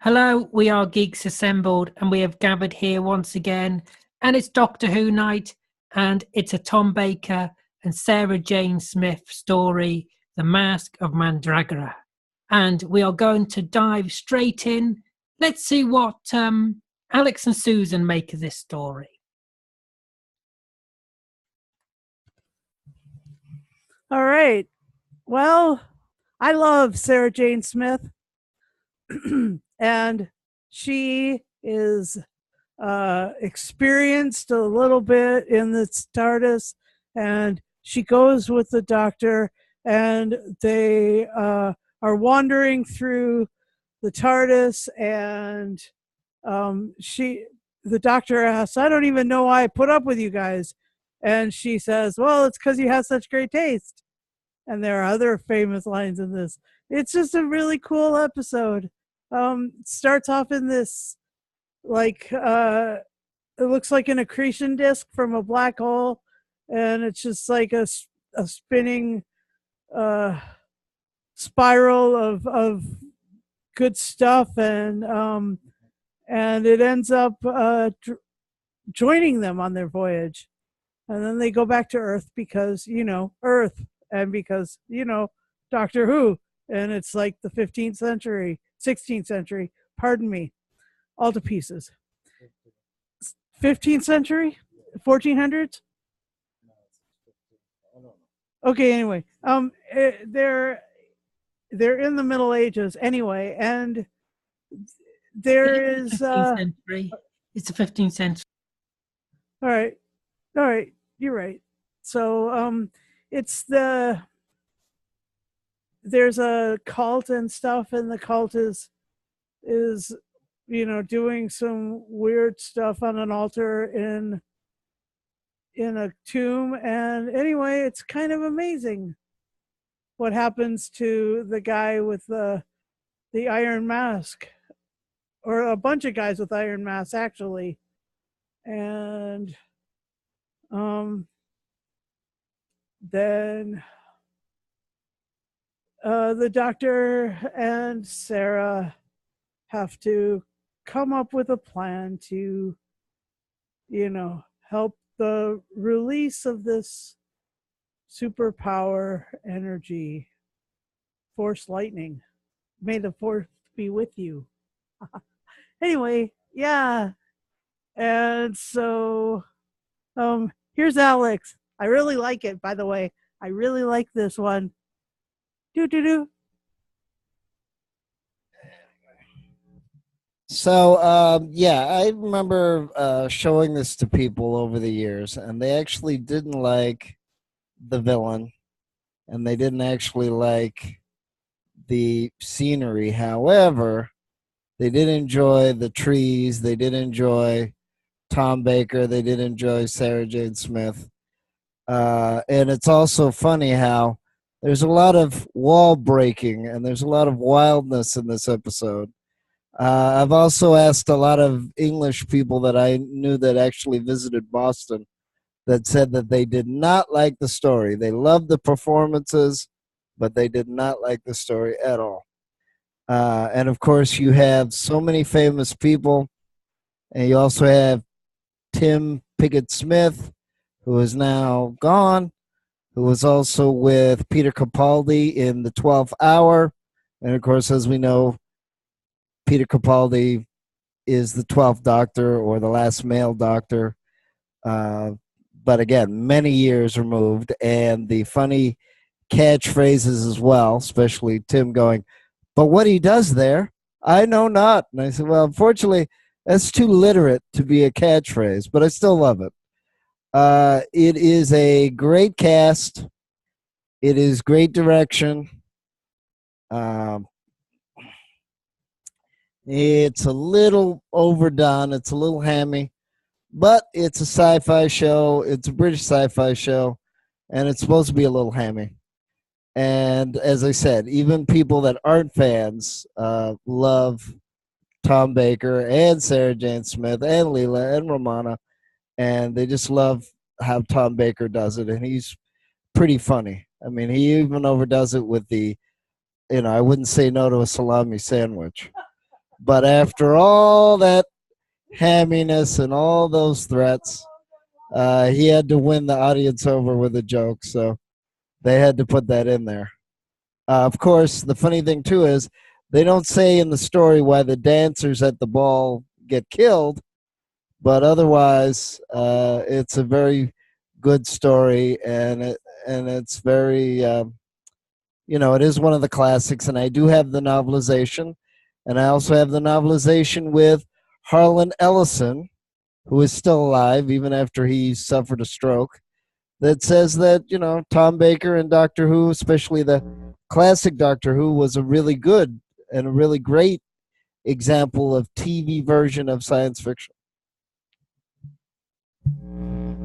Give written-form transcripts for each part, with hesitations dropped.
Hello, we are Geeks Assembled, and we have gathered here once again. And it's Doctor Who night, and it's a Tom Baker and Sarah Jane Smith story, The Masque of Mandragora. And we are going to dive straight in. Let's see what Alex and Susan make of this story. All right. Well, I love Sarah Jane Smith. And she is experienced a little bit in this Tardis, and she goes with the doctor, and they are wandering through the Tardis, and the doctor asks, "I don't even know why I put up with you guys," and she says, "Well, it's because you have such great taste." And there are other famous lines in this. It's just a really cool episode. Starts off in this, like, it looks like an accretion disk from a black hole, and it's just like a spinning spiral of good stuff, and it ends up joining them on their voyage. And then they go back to Earth because, Earth, and because, Doctor Who. And it's like the 15th century, 16th century, pardon me, all to pieces. 15th century? 1400s? Okay, anyway. They're in the Middle Ages anyway, and there is... 15th century. It's the 15th century. All right, you're right. So there's a cult and stuff, and the cult is doing some weird stuff on an altar in a tomb. And anyway, it's kind of amazing what happens to the guy with the iron mask, or a bunch of guys with iron masks actually. And then the doctor and Sarah have to come up with a plan to, help the release of this superpower energy, force lightning. May the force be with you. Anyway, yeah. And so here's Alex. I really like it, by the way. I really like this one. So, I remember showing this to people over the years, and they actually didn't like the villain, and they didn't actually like the scenery. However, they did enjoy the trees, they did enjoy Tom Baker, they did enjoy Sarah Jane Smith. And it's also funny how there's a lot of wall breaking and there's a lot of wildness in this episode. I've also asked a lot of English people that I knew that actually visited Boston that said that they did not like the story. They loved the performances, but they did not like the story at all. And of course, you have so many famous people, and you also have Tim Pigott-Smith, who is now gone, who was also with Peter Capaldi in The 12th Hour. And of course, as we know, Peter Capaldi is the 12th Doctor, or the last male Doctor. But again, many years removed, and the funny catchphrases as well, especially Tim going, "But what he does there, I know not." And I said, well, unfortunately, that's too literate to be a catchphrase, but I still love it. It is a great cast. It is great direction. It's a little overdone. It's a little hammy, but it's a sci-fi show. It's a British sci-fi show, and it's supposed to be a little hammy. And as I said, even people that aren't fans love Tom Baker and Sarah Jane Smith and Leela and Romana, and they just love how Tom Baker does it, and he's pretty funny. I mean, he even overdoes it with the I wouldn't say no to a salami sandwich. But after all that hamminess and all those threats, he had to win the audience over with a joke. So they had to put that in there. Of course, the funny thing, too, is they don't say in the story why the dancers at the ball get killed, but otherwise, it's a very good story, and it's very, it is one of the classics, and I do have the novelization, and I also have the novelization with Harlan Ellison, who is still alive even after he suffered a stroke, that says that, Tom Baker and Doctor Who, especially the classic Doctor Who, was a really good and a really great example of TV version of science fiction.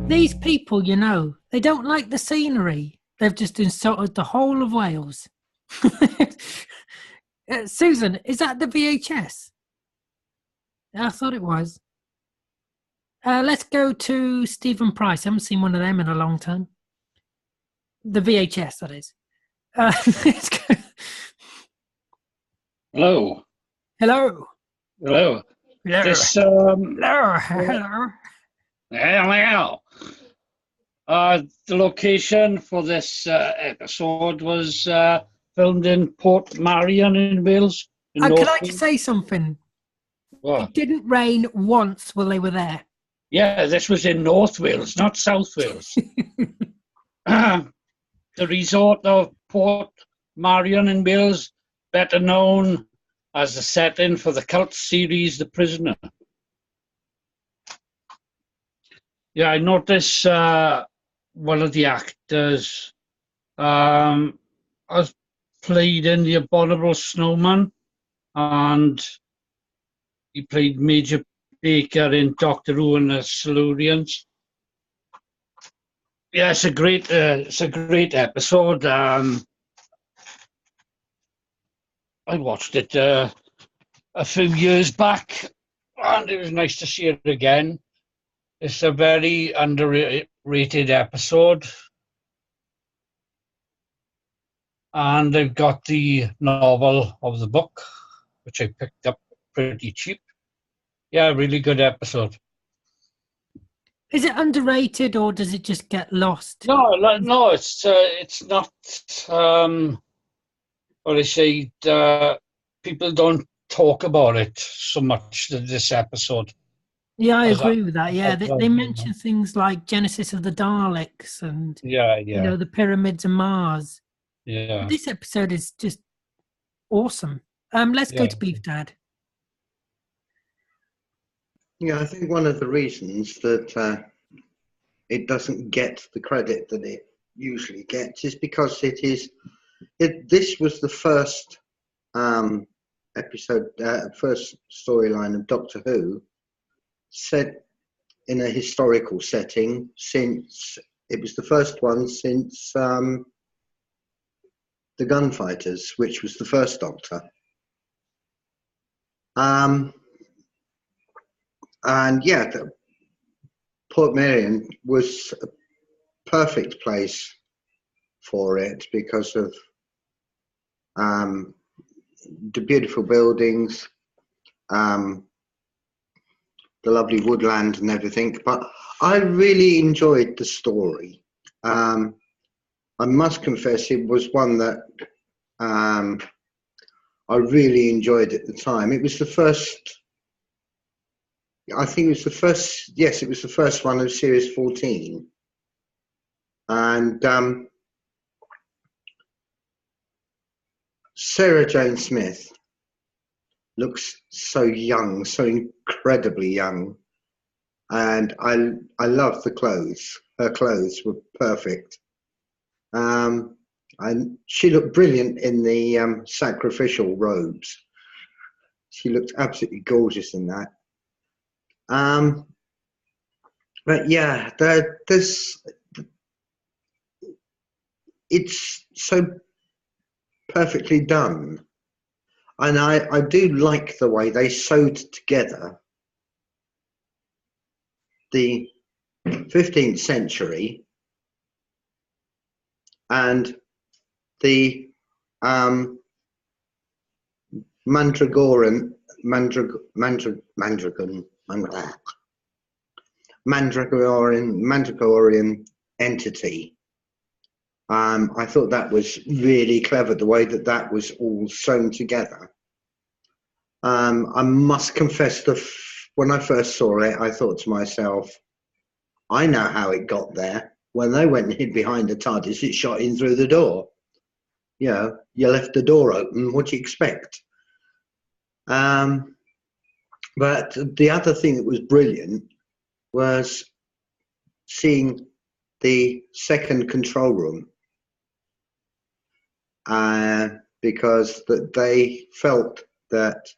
These people, they don't like the scenery. They've just insulted the whole of Wales. Susan, is that the VHS? I thought it was. Let's go to Stephen Price. I haven't seen one of them in a long time. The VHS, that is. Let's go. Hello. Hello. Hello. Hello. This, Hello. Hello. Hello. The location for this episode was filmed in Port Marion in Wales. Can I just say something? What? It didn't rain once while they were there. Yeah, this was in North Wales, not South Wales. The resort of Port Marion in Wales, better known as the setting for the cult series The Prisoner. Yeah, I noticed one of the actors has played in The Abominable Snowman, and he played Major Baker in Doctor Who and the Silurians. Yeah, it's a great episode. I watched it a few years back, and it was nice to see it again. It's a very underrated episode, and they've got the novel of the book, which I picked up pretty cheap. Yeah, really good episode. Is it underrated or does it just get lost? No, it's not. What I say, people don't talk about it so much. This episode. Yeah, I agree with that. Yeah, they mention things like Genesis of the Daleks and the pyramids of Mars. Yeah. But this episode is just awesome. Let's go to Beef Dad. Yeah, I think one of the reasons that it doesn't get the credit that it usually gets is because this was the first episode, first storyline of Doctor Who set in a historical setting, since it was the first one since the Gunfighters, which was the first Doctor. And yeah, Port Marion was a perfect place for it because of the beautiful buildings, the lovely woodland and everything. But I really enjoyed the story. I must confess it was one that I really enjoyed at the time. It was the first, I think it was the first, yes, it was the first one of Series 14. And Sarah Jane Smith looks so young, so incredibly young. And I love the clothes. Her clothes were perfect. And she looked brilliant in the sacrificial robes. She looked absolutely gorgeous in that. But yeah, it's so perfectly done. And I do like the way they sewed together the 15th century and the Mandragoran, Mandragorian entity. I thought that was really clever, the way that that was all sewn together. I must confess, when I first saw it, I thought to myself, I know how it got there. When they went and hid behind the Tardis, it shot in through the door. You know, you left the door open. What do you expect? But the other thing that was brilliant was seeing the second control room, because that they felt that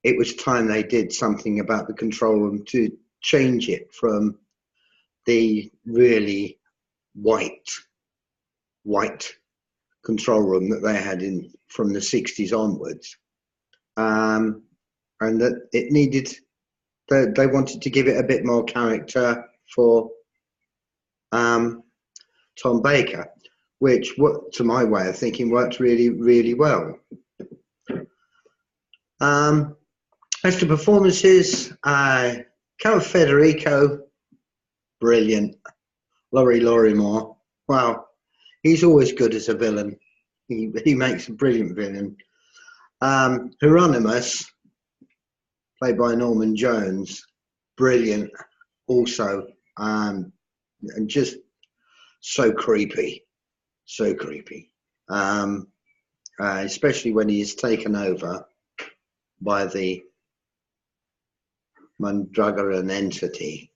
it was time they did something about the control room to change it from the really white control room that they had in from the 60s onwards, and that it needed, they wanted to give it a bit more character for Tom Baker, which, to my way of thinking, worked really well. As to performances, Count Federico, brilliant. Laurie Moore, wow, he's always good as a villain. He makes a brilliant villain. Hieronymus, played by Norman Jones, brilliant also, and just so creepy, especially when he is taken over by the Mandragora entity.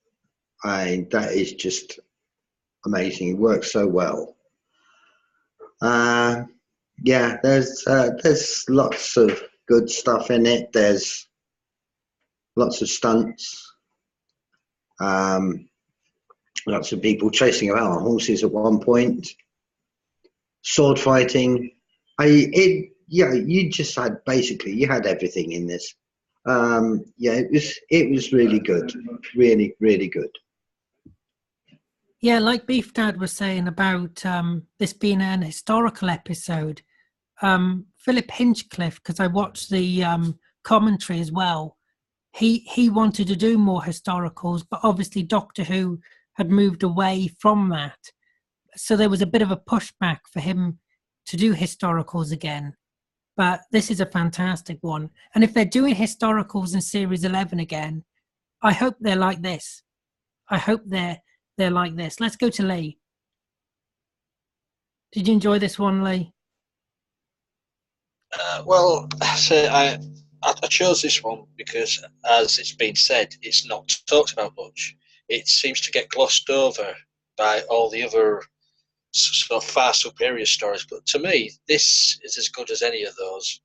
That is just amazing. It works so well. Yeah, there's lots of good stuff in it. There's lots of stunts. Lots of people chasing around on horses at one point. Sword fighting. You just had, basically, you had everything in this. Yeah, it was really good, really good. Yeah, like Beef Dad was saying about this being an historical episode, Philip Hinchcliffe, because I watched the commentary as well, he wanted to do more historicals, but obviously Doctor Who had moved away from that. So there was a bit of a pushback for him to do historicals again. But this is a fantastic one. And if they're doing historicals in Series 11 again, I hope they're like this. I hope they're like this. Let's go to Lee. Did you enjoy this one, Lee? Well, so I chose this one because, as it's been said, it's not talked about much. It seems to get glossed over by all the other sort of far superior stories. But to me, this is as good as any of those.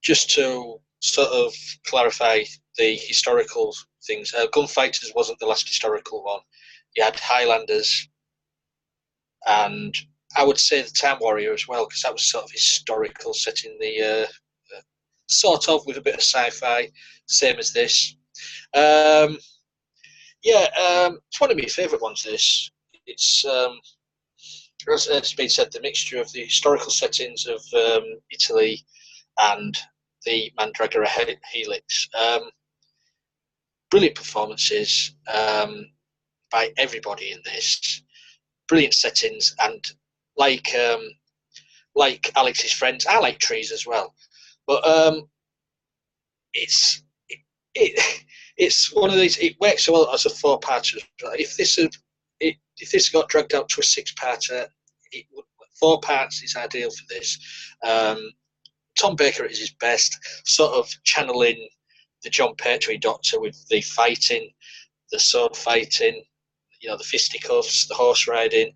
Just to sort of clarify the historical things, Gunfighters wasn't the last historical one. You had Highlanders, and I would say the Time Warrior as well, because that was sort of historical, set in the sort of with a bit of sci-fi, same as this. It's one of my favourite ones. This, it's as it's been said, the mixture of the historical settings of Italy and the Mandragora Helix. Brilliant performances by everybody in this. Brilliant settings, and like Alex's friends, I like trees as well. But it's one of these. It works so well as a 4-parter. If this got dragged out to a 6-parter, 4 parts is ideal for this. Tom Baker is his best, sort of channeling the John Pertwee Doctor with the fighting, the sword fighting, the fisticuffs, the horse riding.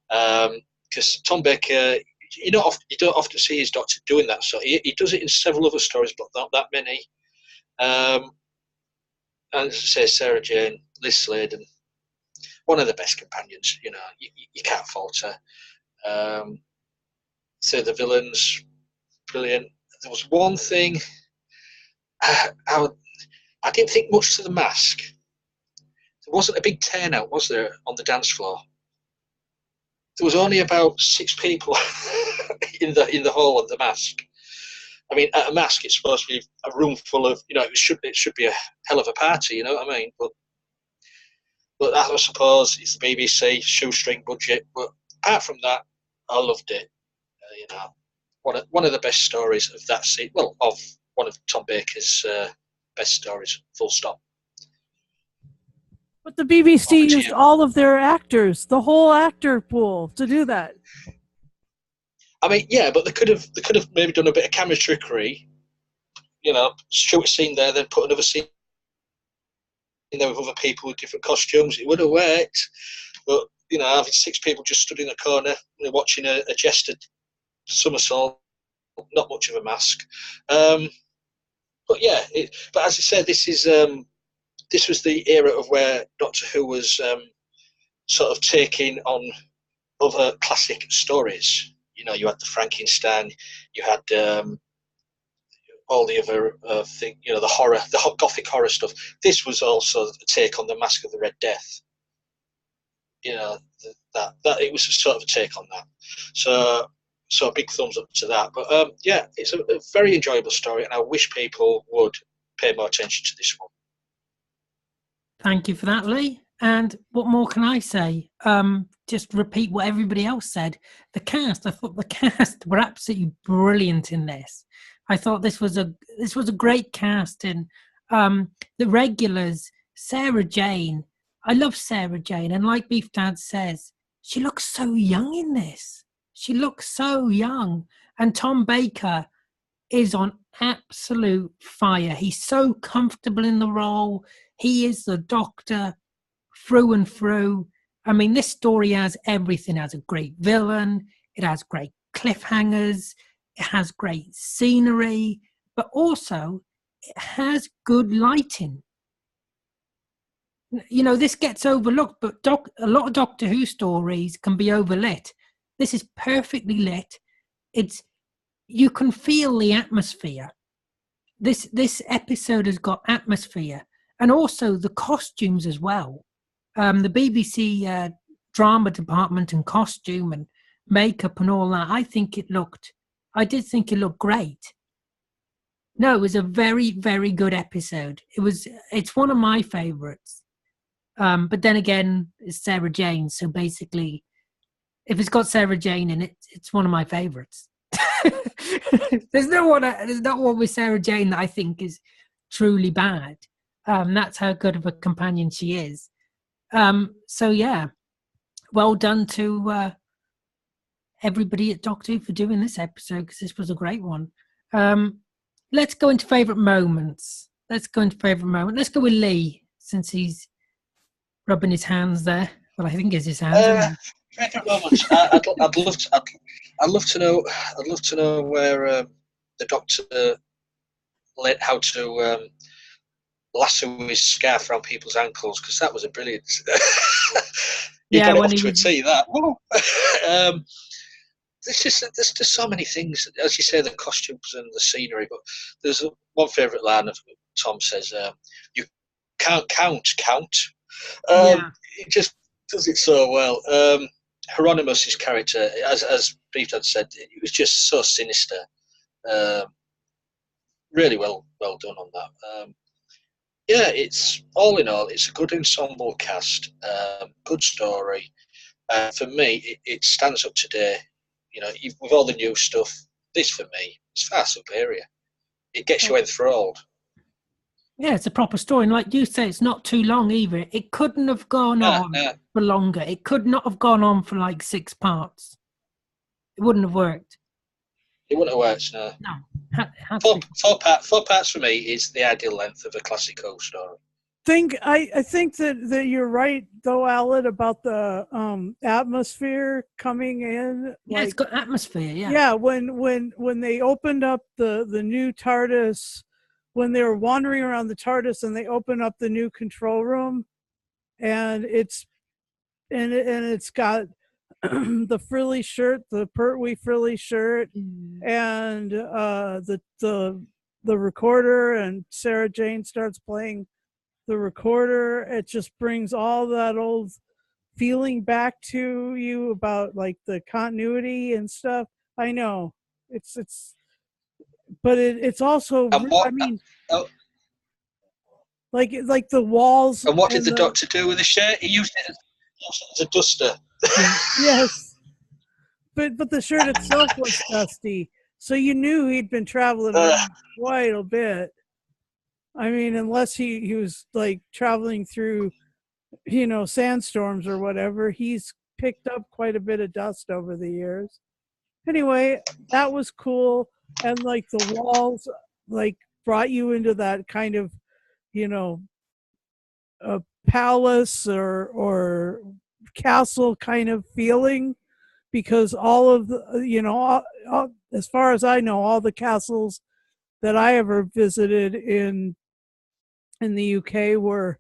Because Tom Baker, you don't often see his Doctor doing that. So he does it in several other stories, but not that many. And as I say, Sarah Jane, Liz Sladen, one of the best companions. You can't falter. So the villains, brilliant. There was one thing I didn't think much to the mask. There wasn't a big turnout, was there, on the dance floor? There was only about 6 people in the whole of the Masque. I mean, at a Masque, it's supposed to be a room full of, it should be a hell of a party, you know what I mean? But I suppose it's the BBC shoestring budget. But apart from that, I loved it. One of the best stories of that scene. Well, of one of Tom Baker's best stories. Full stop. But the BBC used all of their actors, the whole actor pool, to do that. I mean, yeah, but they could have maybe done a bit of camera trickery. Shoot a scene there, then put another scene in there with other people with different costumes. It would have worked. But having 6 people just stood in a corner, watching a jester somersault, not much of a Masque. But yeah, but as I said, this was the era of where Doctor Who was sort of taking on other classic stories. You had the Frankenstein, you had all the other thing, the horror, the gothic horror stuff. This was also a take on the Masque of the Red Death. That it was a sort of a take on that. So a big thumbs up to that. But yeah, it's a very enjoyable story, and I wish people would pay more attention to this one. Thank you for that, Lee. And what more can I say? Just repeat what everybody else said. The cast, I thought the cast were absolutely brilliant in this. I thought this was a great cast. And the regulars, Sarah Jane. I love Sarah Jane, and like Beef Dad says, she looks so young in this. She looks so young. And Tom Baker is on absolute fire. He's so comfortable in the role. He is the Doctor through and through. I mean, this story has everything. It has a great villain. It has great cliffhangers. It has great scenery. But also, it has good lighting. This gets overlooked, but a lot of Doctor Who stories can be overlit. This is perfectly lit. You can feel the atmosphere. This episode has got atmosphere, and also the costumes as well. The BBC drama department and costume and makeup and all that. I did think it looked great. No, it was a very, very good episode. It's one of my favourites. But then again, it's Sarah Jane, so basically, if it's got Sarah Jane in it, it's one of my favourites. There's not one with Sarah Jane that I think is truly bad. That's how good of a companion she is. So yeah, well done to everybody at Doctor Who for doing this episode, because this was a great one. Let's go into favourite moments. Let's go with Lee, since he's rubbing his hands there. Well, I think it's his hands. Favourite moments. I'd love to know where the Doctor learned how to lasso his scarf around people's ankles, because that was a brilliant. Yeah, got it off to a T. That. There's just so many things, as you say, the costumes and the scenery. But there's one favourite line of Tom says, "You can't count." It just does it so well. Hieronymus's character, as Beef Dad said, it was just so sinister. Really well done on that. Yeah, it's all in all, it's a good ensemble cast, good story. For me, it stands up today. With all the new stuff, this for me is far superior. It gets you enthralled. Yeah, it's a proper story, and like you say, it's not too long either. It couldn't have gone on for longer. It could not have gone on for like 6 parts. It wouldn't have worked. It wouldn't have worked, no. No. Four parts for me is the ideal length of a classic Who story. I think that you're right, though, Alan, about the atmosphere coming in. Yeah, it's got atmosphere. Yeah. Yeah, when they opened up the new TARDIS, when they were wandering around the TARDIS, and they opened up the new control room, and it's got the frilly shirt, the Pertwee frilly shirt, and the recorder, and Sarah Jane starts playing the recorder. It just brings all that old feeling back to you about like the continuity and stuff. I know but it's also. And what? I mean, Oh, like the walls. and what did and the Doctor do with the shirt? He used it as a duster. Yes, but the shirt itself was dusty, so you knew he'd been traveling around quite a bit. I mean, unless he was like traveling through, sandstorms or whatever, he's picked up quite a bit of dust over the years. Anyway, that was cool. And like the walls, like brought you into that kind of, you know, a palace or castle kind of feeling, because all of the, as far as I know, all the castles that I ever visited in the UK were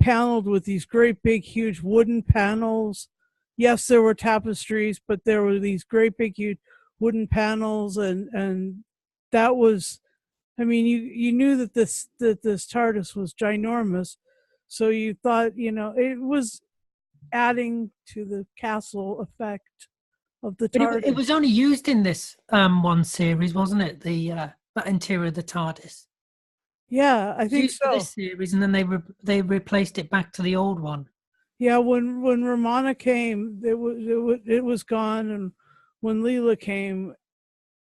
paneled with these great big huge wooden panels. Yes, there were tapestries, but there were these great big huge wooden panels, and that was, I mean, you knew that this TARDIS was ginormous, so you thought, it was adding to the castle effect of the But TARDIS. it was only used in this one series, wasn't it? That interior of the TARDIS. Yeah, I think Used for so. this series, and then they replaced it back to the old one. Yeah, when Romana came, it was gone, and when Leela came,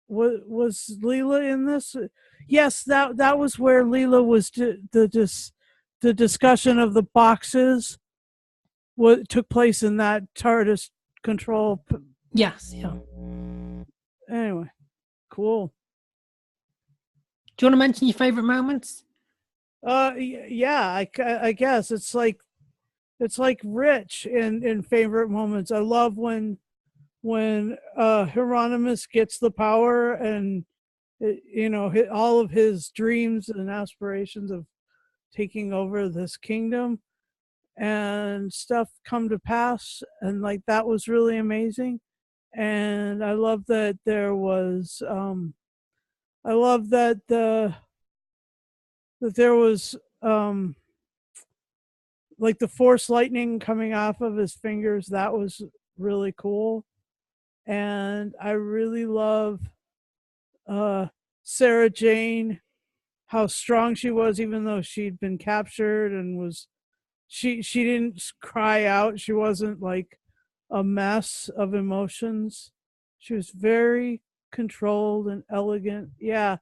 was Leela in this? Yes, that was where Leela was. The discussion of the boxes what took place in that TARDIS control. Yes, yeah. Anyway, cool. Do you want to mention your favorite moments? Yeah, I guess it's like rich in favorite moments. I love when Hieronymus gets the power, and all of his dreams and aspirations of taking over this kingdom and stuff come to pass, and like that was really amazing. And I love that there was I love that there was like the force lightning coming off of his fingers. That was really cool. And I really love Sarah Jane, how strong she was, even though she'd been captured, and she didn't cry out. She wasn't like a mess of emotions. She was very controlled and elegant. Yeah,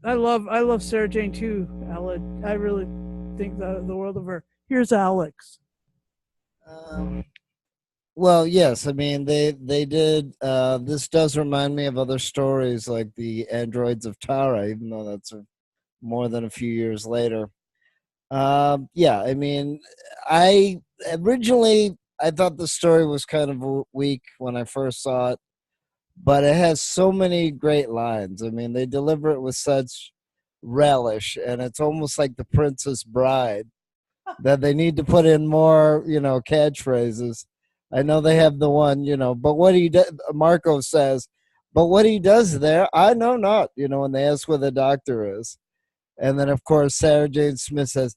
I love Sarah Jane too, Alex. I really think the world of her. Here's Alex. Well, yes. I mean, they did. This does remind me of other stories like the Androids of Tara, even though that's more than a few years later. Yeah. I mean, I originally I thought the story was kind of weak when I first saw it, but it has so many great lines. I mean, they deliver it with such relish, and it's almost like the Princess Bride that they need to put in more, catchphrases. I know they have the one, but what he does, Marco says, but what he does there, I know not, when they ask where the doctor is. And then, of course, Sarah Jane Smith says,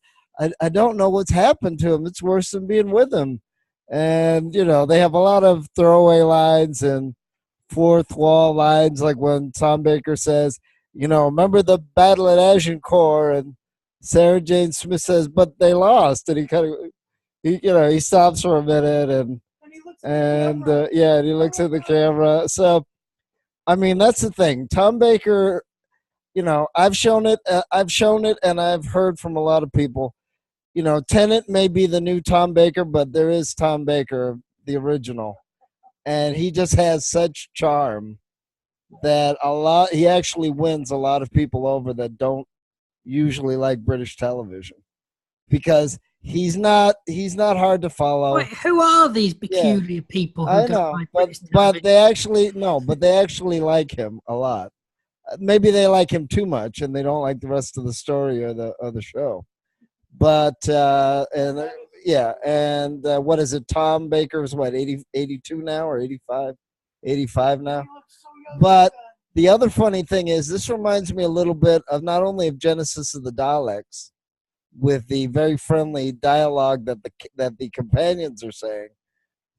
I don't know what's happened to him. It's worse than being with him. And, they have a lot of throwaway lines and fourth wall lines, like when Tom Baker says, remember the battle at Agincourt, and Sarah Jane Smith says, but they lost. And he kind of, he stops for a minute and he looks at the camera. So, I mean, that's the thing. Tom Baker, I've shown it, and I've heard from a lot of people, Tennant may be the new Tom Baker, but there is Tom Baker, the original. And he just has such charm that he actually wins a lot of people over that don't usually like British television, because he's not hard to follow. Wait, who are these peculiar people who don't like British television? but they actually like him a lot. Maybe they like him too much and they don't like the rest of the story or the show. But what is it? Tom Baker's what, 82 now or 85 now? But the other funny thing is, this reminds me a little bit of not only of Genesis of the Daleks, with the very friendly dialogue that the companions are saying,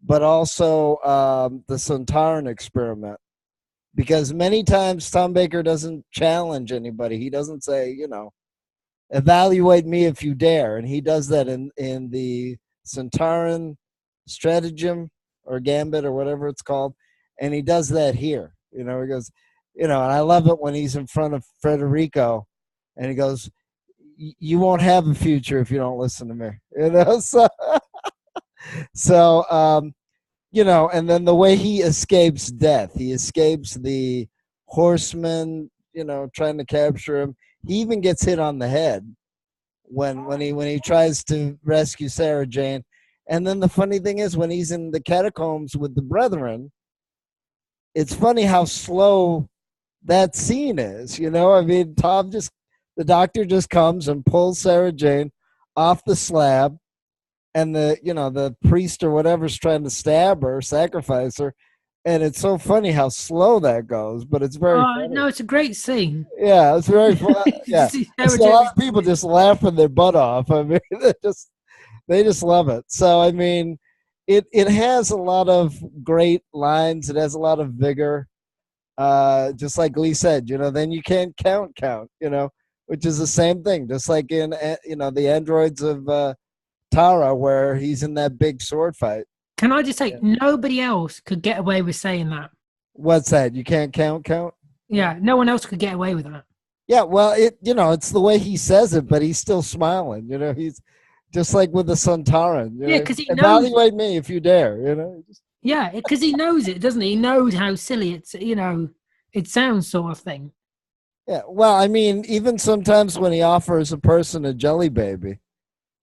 but also the Sontaran experiment. Because many times Tom Baker doesn't challenge anybody. He doesn't say, you know, evaluate me if you dare. And he does that in the Sontaran stratagem or gambit or whatever it's called. And he does that here. You know, he goes, you know, and I love it when he's in front of Federico and he goes, you won't have a future if you don't listen to me. You know, so you know, and then the way he escapes death, he escapes the horsemen, you know, trying to capture him. He even gets hit on the head when he tries to rescue Sarah Jane. And then the funny thing is, when he's in the catacombs with the brethren, it's funny how slow that scene is. You know, I mean, the doctor just comes and pulls Sarah Jane off the slab, and the priest or whatever's trying to stab her, sacrifice her, and it's so funny how slow that goes, but it's very funny. No, it's a great scene. Yeah, it's very fun. Yeah, a lot of people just laughing their butt off. I mean, they just love it. So I mean, it has a lot of great lines. It has a lot of vigor. Just like Lee said, you know, then you can't count, you know, which is the same thing. Just like in the androids of Tara, where he's in that big sword fight. Can I just say, nobody else could get away with saying that. What's that? You can't count? Yeah, no one else could get away with that. Yeah, well, it's the way he says it, but he's still smiling. You know, he's just like with the Sontaran. Yeah, because he evaluate me if you dare. You know. Yeah, because he knows it, doesn't he? He knows how silly it sounds, sort of thing. Yeah, well, I mean, even sometimes when he offers a person a jelly baby,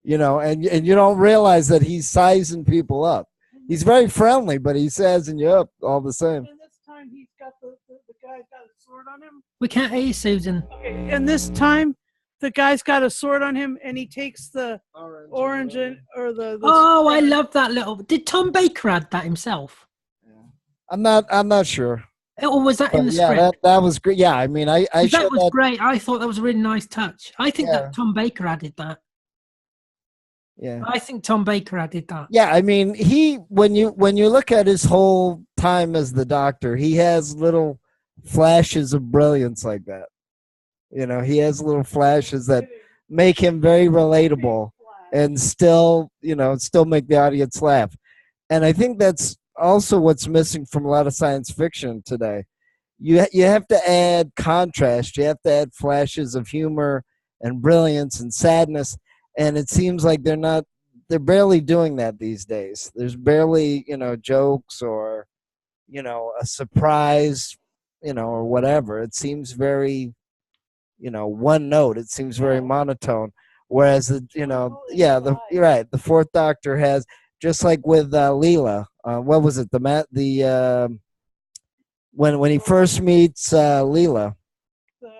you know, and you don't realize that he's sizing people up. He's very friendly, but he's sizing you up all the same. And this time he's got the guy's got a sword on him. We can't hear you, Susan. Okay. And this time the guy's got a sword on him, and he takes the orange or the Oh, I love that little. Did Tom Baker add that himself? I'm not sure. Or was that in the script? Yeah, that was great. Yeah, I mean, that was great. I thought that was a really nice touch. I think that Tom Baker added that. Yeah, I think Tom Baker added that. Yeah, I mean, when you look at his whole time as the Doctor, he has little flashes of brilliance like that. You know, he has little flashes that make him very relatable and still make the audience laugh. And I think that's also what's missing from a lot of science fiction today. You have to add contrast. You have to add flashes of humor and brilliance and sadness. And it seems like they're barely doing that these days. There's barely, jokes or, a surprise, or whatever. It seems very, one note. It seems very monotone. Whereas, you're right. The Fourth Doctor has, just like with Leela, what was it? When he first meets Leela. The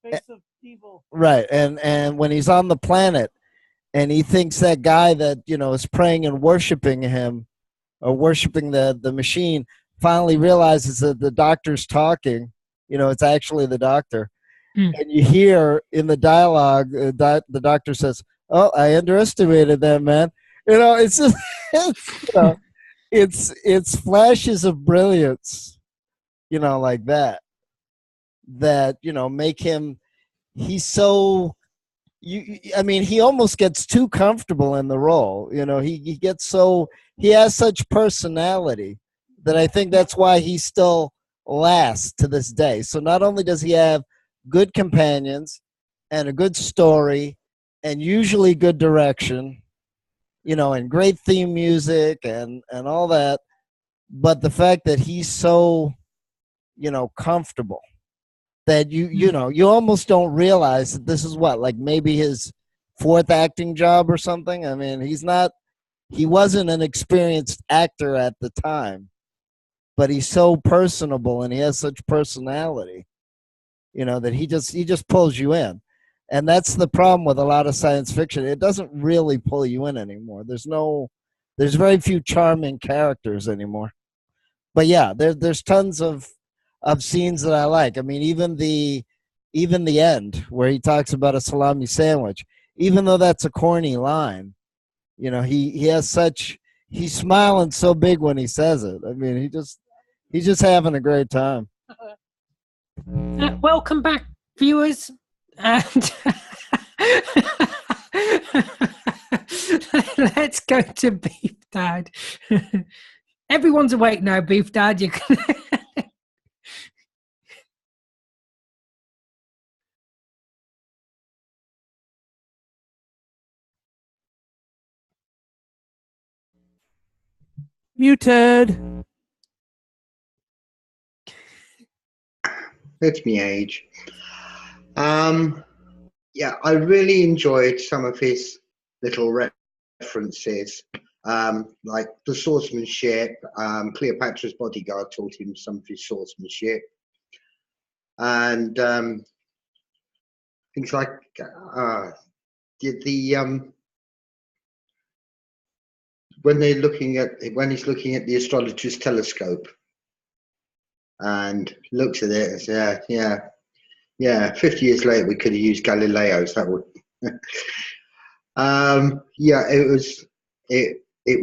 face of evil. Right, and when he's on the planet, and he thinks that guy that is praying and worshiping him, or worshiping the machine, finally realizes that the Doctor's talking. It's actually the Doctor, and you hear in the dialogue, the Doctor says, "Oh, I underestimated that man." It's just it's flashes of brilliance, like that make him. He's so he almost gets too comfortable in the role. He has such personality that I think that's why he still lasts to this day. So not only does he have good companions and a good story and usually good direction, and great theme music and all that, but the fact that he's so comfortable that you almost don't realize that this is maybe his fourth acting job or something. I mean, he wasn't an experienced actor at the time, but he's so personable and he has such personality, that he just pulls you in. And that's the problem with a lot of science fiction. It doesn't really pull you in anymore. There's very few charming characters anymore. But yeah, there's tons of scenes that I like. I mean, even the end where he talks about a salami sandwich, even though that's a corny line, he he's smiling so big when he says it. I mean, he's just having a great time. Welcome back, viewers, and let's go to Beef Dad. Everyone's awake now, Beef Dad. You can Muted. It's me age. Yeah, I really enjoyed some of his little references, like the swordsmanship. Cleopatra's bodyguard taught him some of his swordsmanship, and things like the when he's looking at the astrologer's telescope and looks at it and says, yeah, 50 years later we could have used Galileo's. That would yeah, it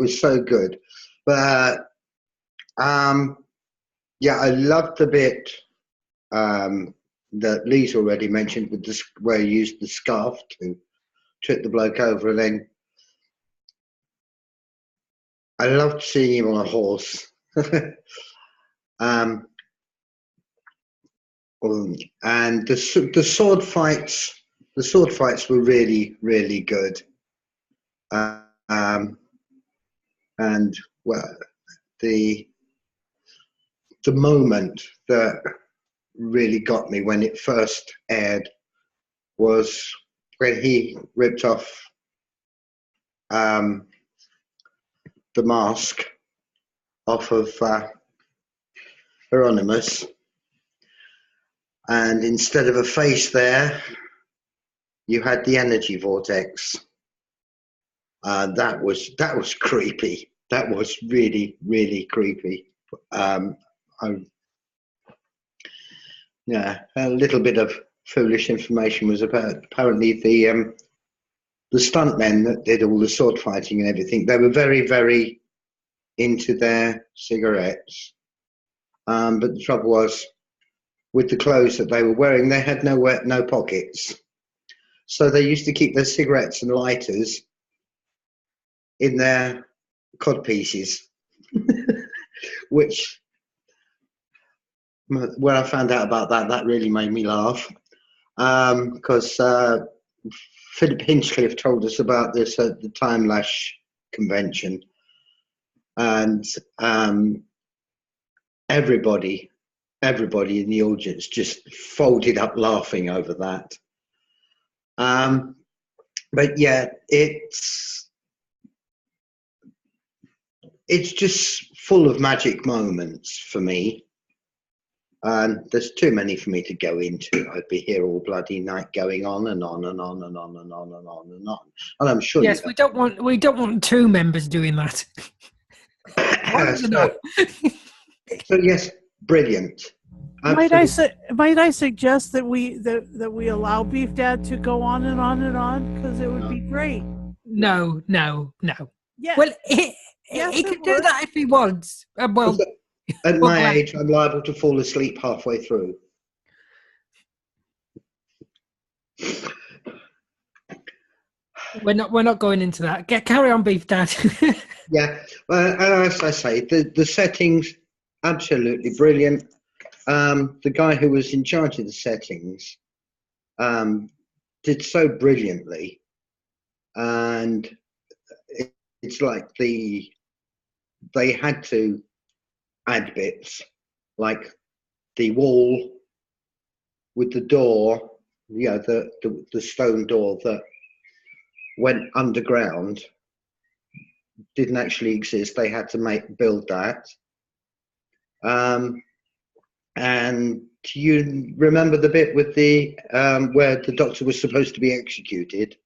was so good. But yeah, I loved the bit that Lee's already mentioned with this, where he used the scarf to trip the bloke over, and then I loved seeing him on a horse. And the sword fights were really good. And well, the moment that really got me when it first aired was when he ripped off the mask off of Hieronymus, and instead of a face there, you had the energy vortex. That was creepy. That was really creepy. Yeah, a little bit of foolish information was about apparently the stuntmen that did all the sword fighting and everything. They were very into their cigarettes, but the trouble was, with the clothes that they were wearing, they had no pockets, so they used to keep their cigarettes and lighters in their cod pieces. Which, when I found out about that, that really made me laugh, because Philip Hinchcliffe told us about this at the Time Lash convention, and everybody in the audience just folded up laughing over that. But yeah, it's just full of magic moments for me. And there's too many for me to go into. I'd be here all bloody night going on and on and on and on and on and on and on. And I'm sure. Yes, we don't want two members doing that. So yes, brilliant. Might I suggest that we allow Beef Dad to go on and on and on, because it would be great. No. Yeah. Well, he can do that if he wants. Well, at my age, I'm liable to fall asleep halfway through. We're not going into that. Carry on, Beef Dad. Yeah, as I say, the settings absolutely brilliant. The guy who was in charge of the settings did so brilliantly, and it's like they had to add bits, like the wall with the door, the stone door that went underground didn't actually exist. They had to build that. And you remember the bit with the where the Doctor was supposed to be executed?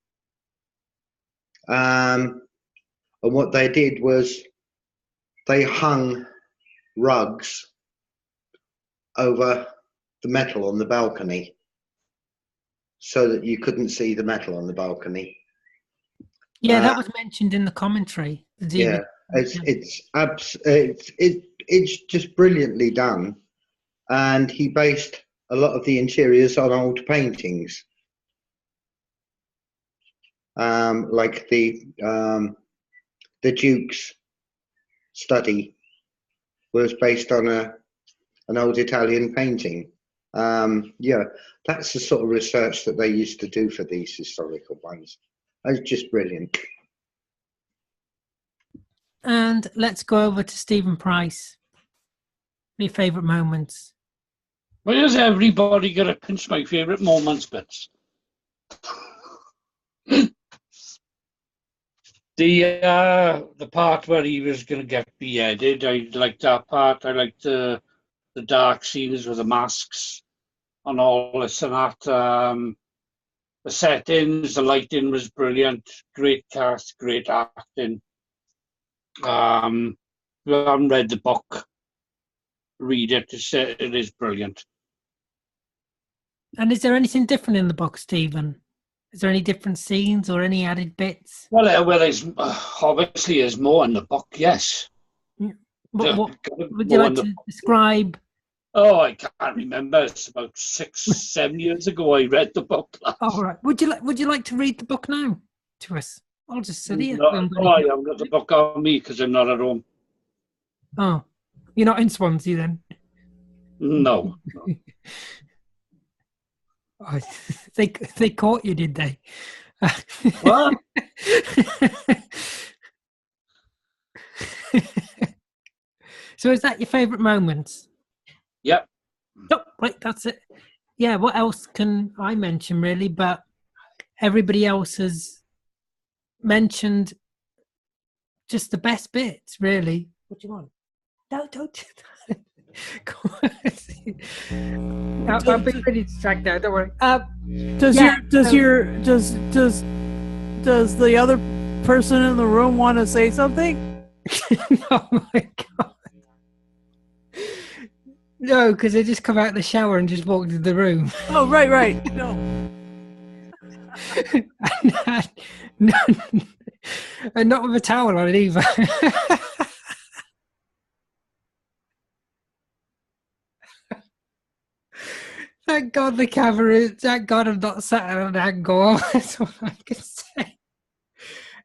And what they did was they hung rugs over the metal on the balcony so that you couldn't see the metal on the balcony. Yeah, that was mentioned in the commentary. Yeah. It's just brilliantly done, and he based a lot of the interiors on old paintings, like the Duke's study was based on an old Italian painting. Yeah, that's the sort of research that they used to do for these historical ones. It's just brilliant. And let's go over to Stephen Price. Your favourite moments? Why has everybody got to pinch my favourite moments bits? The part where he was going to get beheaded, I liked that part. I liked the dark scenes with the masks and all this and that. The settings, the lighting was brilliant. Great cast, great acting. If you haven't read the book, read it. It is brilliant. And is there anything different in the book, Stephen? Is there any different scenes or any added bits? Well, there's obviously there's more in the book. Yes. What would you like to describe? Oh, I can't remember. It's about 6-7 years ago I read the book. All right. Would you like to read the book now to us? I'll just sit here. No, I haven't got the book on me because I'm not at home. Oh, you're not in Swansea then? No. Oh, they caught you, did they? What? So is that your favourite moments? Yep. Oh, right, that's it. Yeah, what else can I mention really? But everybody else has mentioned just the best bits, really. What do you want? No, don't. I'll be pretty distracted now. Don't worry. Does the other person in the room want to say something? Oh my god! No, because they just come out of the shower and just walked into the room. Oh, right. No. And not with a towel on it either. Thank God the camera. Thank God I'm not sat at an angle. That's all I can say.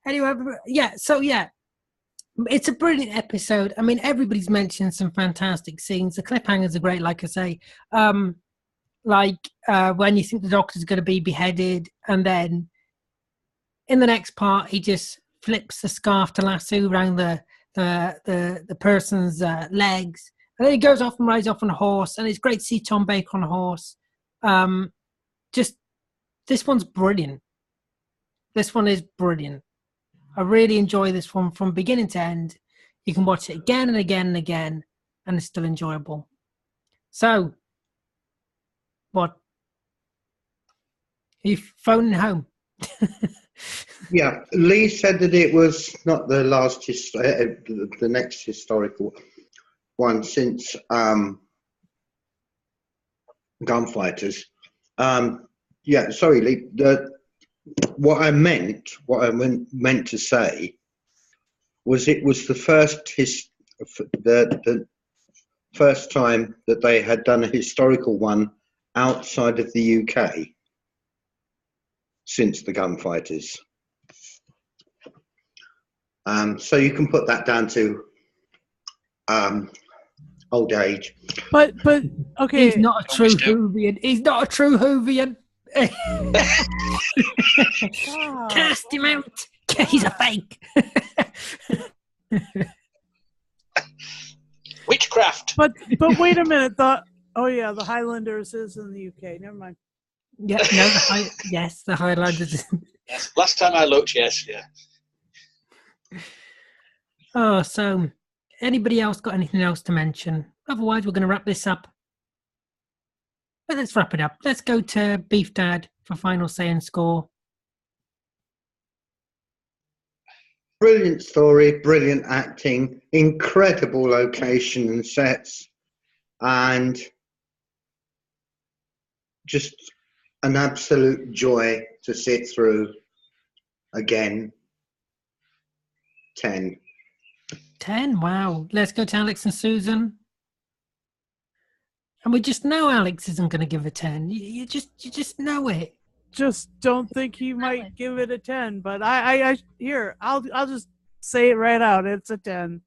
Anyway, yeah. So yeah, it's a brilliant episode. I mean, everybody's mentioned some fantastic scenes. The cliffhangers are great, like I say. When you think the Doctor's going to be beheaded, and then in the next part, he just flips the scarf to lasso around the person's legs. And then he goes off and rides off on a horse, and it's great to see Tom Baker on a horse. Just this one's brilliant. This one is brilliant. I really enjoy this one from beginning to end. You can watch it again and again and again, and it's still enjoyable. So, what? Are you phoning home? Yeah, Lee said that it was not the last, the next historical one since Gunfighters. Yeah, sorry, Lee. What I meant to say was it was the first time that they had done a historical one outside of the UK since the Gunfighters. So you can put that down to old age. But okay. He's not a true Whovian. He's not a true Whovian. Cast him out. He's a fake. Witchcraft. But wait a minute. The Highlanders is in the UK. Never mind. Yeah, no, the Highlanders. Yes. Last time I looked, yes, yeah. Oh, so anybody else got anything else to mention? Otherwise, we're going to wrap this up. But let's wrap it up. Let's go to Beef Dad for final say and score. Brilliant story, brilliant acting, incredible location and sets, and just an absolute joy to sit through again. 10. 10. Wow. Let's go to Alex and Susan. And we just know Alex isn't going to give a 10. You just know it. Just don't think he might give it a 10, but I here, I'll just say it right out. It's a 10.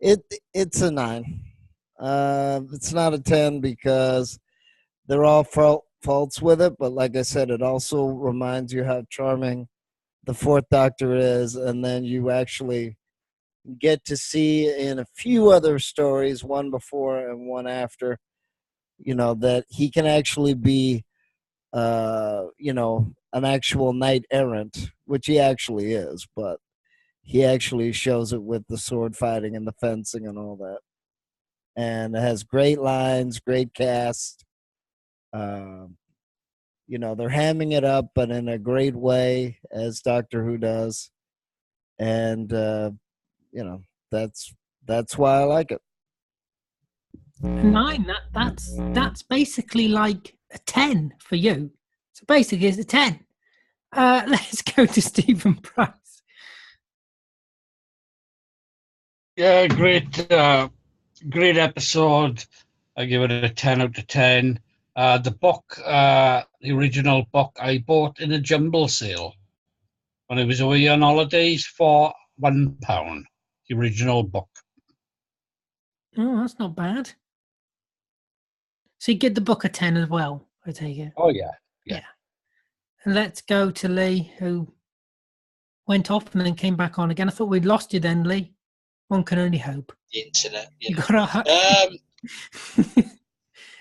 It's a 9. It's not a 10 because they're all faults with it, but like I said, it also reminds you how charming the Fourth Doctor is, and then you actually get to see in a few other stories, one before and one after, that he can actually be, an actual knight errant, which he actually is, but he actually shows it with the sword fighting and the fencing and all that. And it has great lines, great cast. They're hamming it up, but in a great way, as Doctor Who does. And, that's why I like it. A 9, that's basically like a 10 for you. So basically it's a 10. Let's go to Stephen Price. Yeah, great episode. I give it a 10 out of 10. The book, the original book, I bought in a jumble sale when I was away on holidays for £1. The original book. Oh, that's not bad. So you give the book a 10 as well, I take it. Oh, yeah. And let's go to Lee, who went off and then came back on again. I thought we'd lost you then, Lee. One can only hope. The internet. You got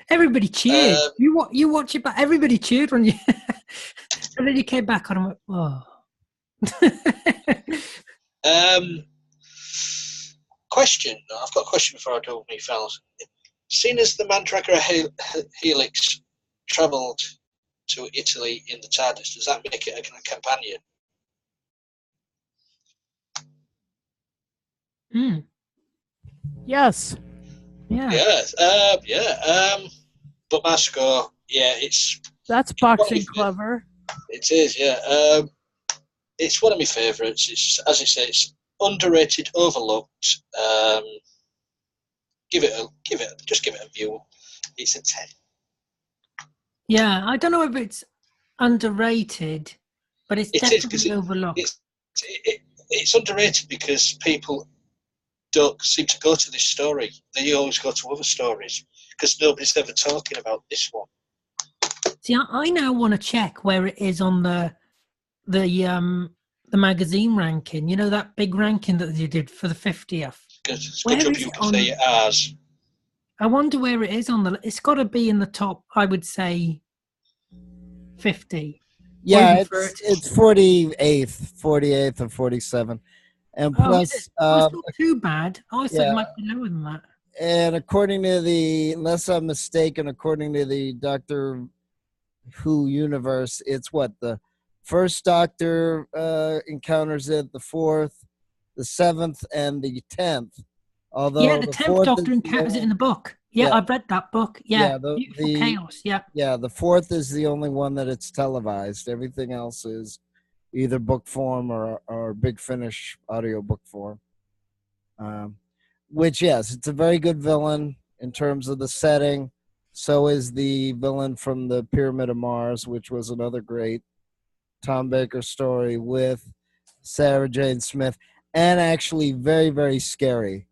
everybody cheered. You watch it, but everybody cheered when you. And then you came back on and went, oh. Question. I've got a question before I do, me fellas. Seeing as the Mandragora Helix travelled to Italy in the Tardis, does that make it a companion? Yes. Yeah. But Masco, that's boxing clever. It is, yeah. It's one of my favourites. It's, as I say, it's underrated, overlooked. Give it a view. It's a 10. Yeah, I don't know if it's underrated, but it's definitely overlooked. It's underrated because people don't seem to go to this story. They always go to other stories because nobody's ever talking about this one. See, I now want to check where it is on the magazine ranking. You know, that big ranking that you did for the 50th. It's good job you can say ours. I wonder where it is on the. It's got to be in the top. I would say 50. Yeah, it's 48th or 47, and plus, it's not too bad. I thought it might be lower than that. And according to unless I'm mistaken, according to the Doctor Who universe, it's what the first Doctor encounters it, the 4th, the 7th, and the 10th. Although the 10th Doctor encounters it in the book. Yeah, I've read that book. Yeah, Beautiful Chaos. Yeah. Yeah, the 4th is the only one that it's televised. Everything else is either book form or Big Finish audio book form. Which, yes, it's a very good villain in terms of the setting. So is the villain from the Pyramid of Mars, which was another great Tom Baker story with Sarah Jane Smith, and actually very, very scary.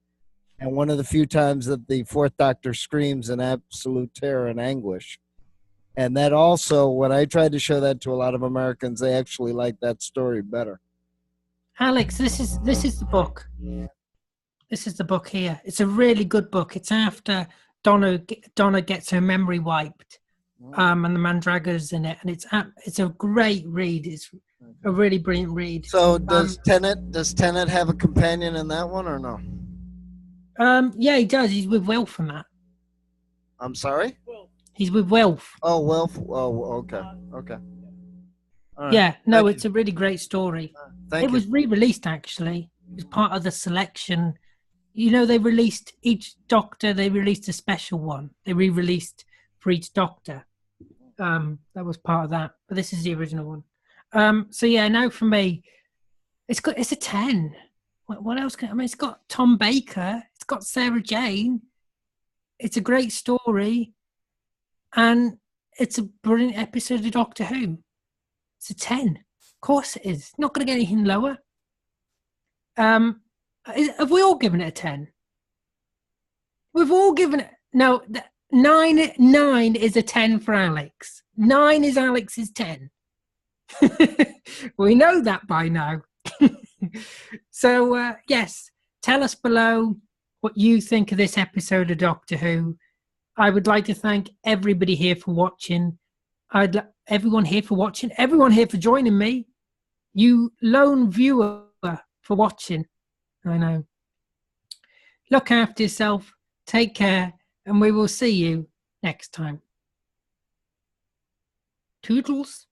And one of the few times that the Fourth Doctor screams in absolute terror and anguish. And that also, when I tried to show that to a lot of Americans, they actually liked that story better. Alex, this is the book. This is the book here. It's a really good book. It's after Donna gets her memory wiped, and the Mandragora's in it, and it's a great read. It's a really brilliant read. So does Tennant have a companion in that one or no? Yeah, he does. He's with Wilf and that. I'm sorry? He's with Wilf. Oh, Wilf. Oh, okay. Okay. Right. Yeah, no, it's a really great story. It was re-released, actually. It was part of the selection. You know, they released each Doctor, they released a special one. They re-released for each Doctor. That was part of that. But this is the original one. So, yeah, now for me, It's a 10. What else I mean, it's got Tom Baker, it's got Sarah Jane, it's a great story, and it's a brilliant episode of Doctor Who. It's a 10. Of course it is. It's not going to get anything lower. Have we all given it a 10? We've all given it. No, 9 is a 10 for Alex. 9 is Alex's 10. We know that by now. So, yes, tell us below what you think of this episode of Doctor Who. I would like to thank everybody here for watching. Everyone here for joining me. You lone viewer for watching. I know. Look after yourself. Take care. And we will see you next time. Toodles.